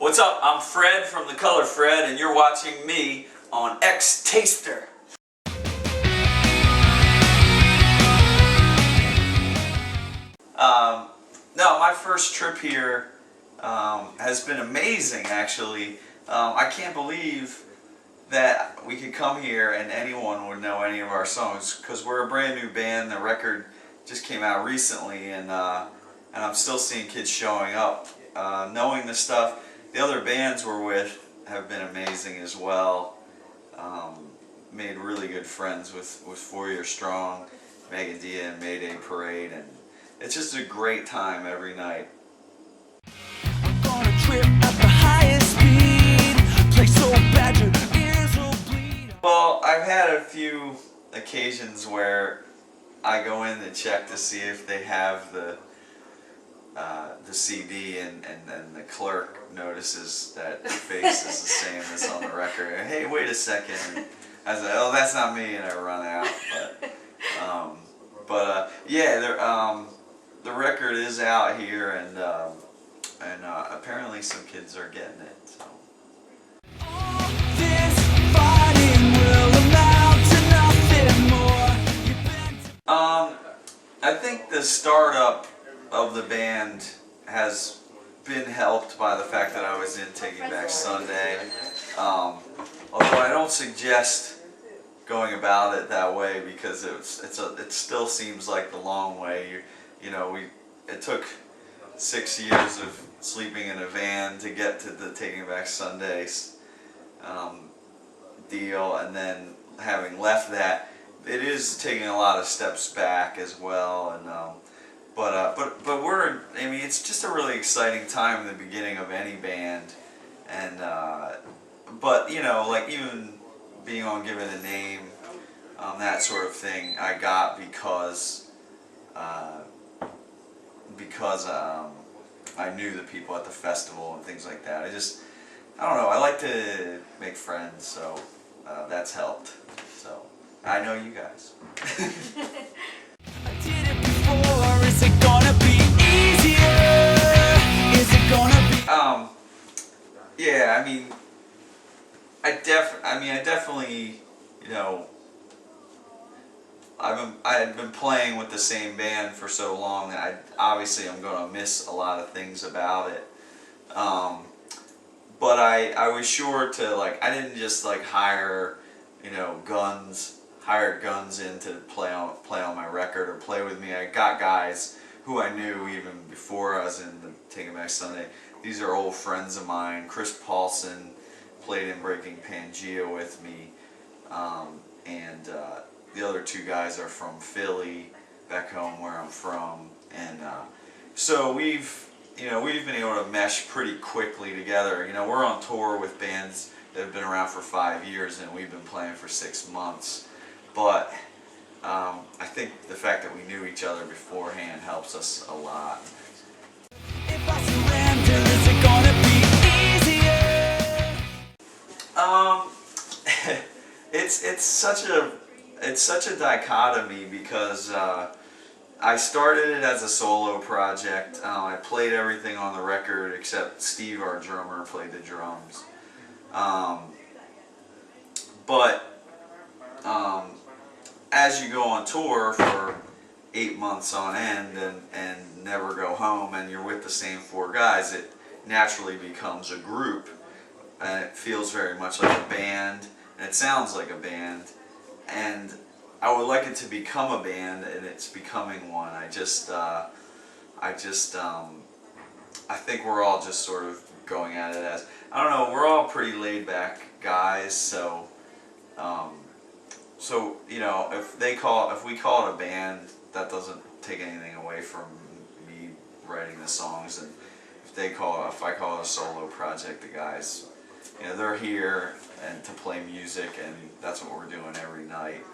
What's up? I'm Fred from The Color Fred, and you're watching me on Xtaster. No, my first trip here has been amazing, actually. I can't believe that we could come here and anyone would know any of our songs, because we're a brand new band. The record just came out recently, and I'm still seeing kids showing up, knowing the stuff. The other bands we're with have been amazing as well. Made really good friends with 4 Year Strong, Megadia, and Mayday Parade, and it's just a great time every night. I'm gonna trip at the highest speed, play so bad your ears will bleed. Well, I've had a few occasions where I go in to check to see if they have the CD, and then the clerk notices that the face is the same as on the record. And, hey, wait a second. And I was like, oh, that's not me, and I run out. Yeah, the record is out here, and apparently some kids are getting it. So. I think the startup of the band has been helped by the fact that I was in Taking Back Sunday. Although I don't suggest going about it that way, because it still seems like the long way. It took 6 years of sleeping in a van to get to the Taking Back Sundays deal, and then having left that, it is taking a lot of steps back as well. And but it's just a really exciting time in the beginning of any band, and but like even being on Give It a Name, that sort of thing, I got because I knew the people at the festival and things like that. I don't know, I like to make friends, so that's helped. So I know you guys. I did it before. Is it gonna be easier? Is it gonna be? Yeah. I definitely, I had been playing with the same band for so long that obviously I'm gonna miss a lot of things about it. But I was sure to, I didn't just hire guns in to play on my record or play with me. I got guys who I knew even before I was in the Taking Back Sunday. These are old friends of mine. Chris Paulson played in Breaking Pangea with me, and the other two guys are from Philly, back home where I'm from, and so we've been able to mesh pretty quickly together. We're on tour with bands that have been around for 5 years, and we've been playing for 6 months. But I think the fact that we knew each other beforehand helps us a lot. If I surrender, is it gonna be easier? It's such a dichotomy, because I started it as a solo project. I played everything on the record except Steve, our drummer, played the drums. As you go on tour for 8 months on end and never go home, and you're with the same 4 guys, it naturally becomes a group, and it feels very much like a band, and it sounds like a band, and I would like it to become a band, and it's becoming one. I think we're all just sort of going at it as, I don't know, we're all pretty laid back guys, so if we call it a band, that doesn't take anything away from me writing the songs. And if I call it a solo project, the guys, they're here and to play music, and that's what we're doing every night.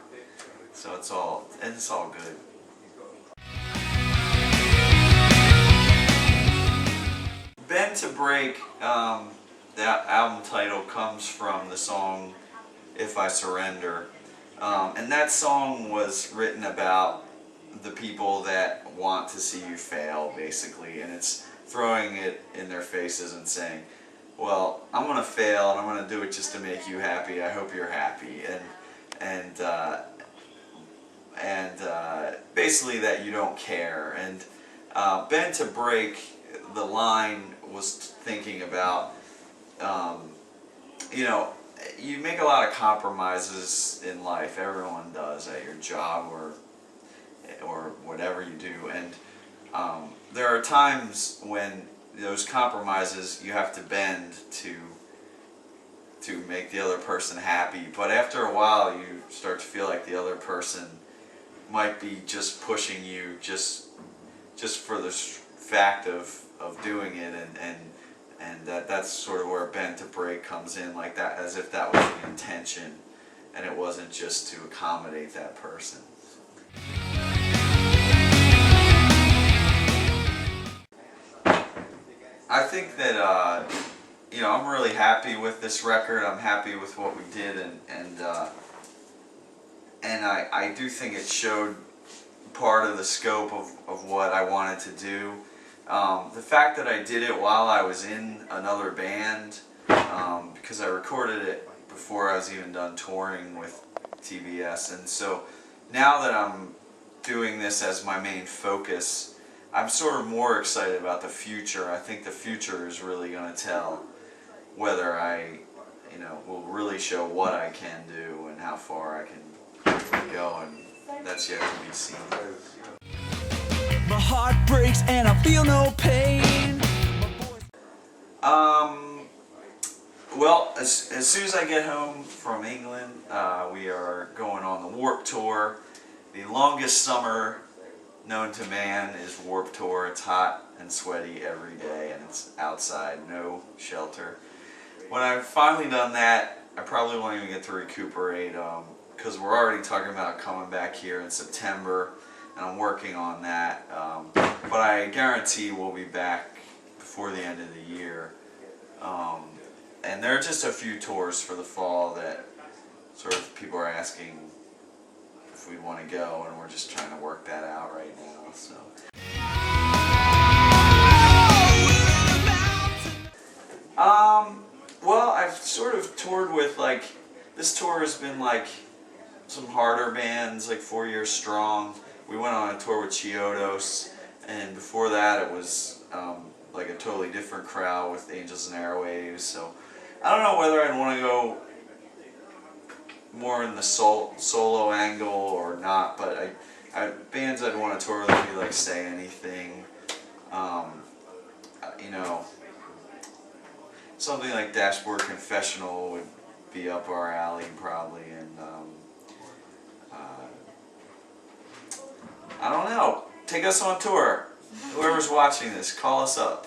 So it's all good. Bend to Break, that album title comes from the song If I Surrender. And that song was written about the people that want to see you fail, basically, and it's throwing it in their faces and saying, well, I'm gonna fail and I'm gonna do it just to make you happy. I hope you're happy, and basically that you don't care. And Bend to Break, the line was thinking about, you know, you make a lot of compromises in life. Everyone does, at your job or whatever you do, and there are times when those compromises you have to bend to make the other person happy. But after a while, you start to feel like the other person might be just pushing you just for the fact of doing it, and that's sort of where Bend to Break comes in, like that, as if that was the intention and it wasn't just to accommodate that person. I think that you know, I'm really happy with this record. I'm happy with what we did, and I do think it showed part of the scope of what I wanted to do. The fact that I did it while I was in another band, because I recorded it before I was even done touring with TBS, and so now that I'm doing this as my main focus, I'm sort of more excited about the future. I think the future is really going to tell whether I, you know, will really show what I can do and how far I can go, and that's yet to be seen. My heart breaks and I feel no pain. Well, as soon as I get home from England, we are going on the Warped Tour. The longest summer known to man is Warped Tour. It's hot and sweaty every day, and it's outside, no shelter. When I've finally done that, I probably won't even get to recuperate, because we're already talking about coming back here in September, and I'm working on that. But I guarantee we'll be back before the end of the year. And there are just a few tours for the fall that sort of people are asking if we want to go, and we're just trying to work that out right now. So. Well, I've sort of toured with, like, this tour has been like some harder bands, like 4 Years Strong. We went on a tour with Chiodos, and before that it was like a totally different crowd with Angels and Airwaves. So I don't know whether I'd want to go more in the solo angle or not, but bands I'd want to tour with would be like Say Anything, you know, something like Dashboard Confessional would be up our alley probably, and I don't know, take us on tour. Whoever's watching this, call us up.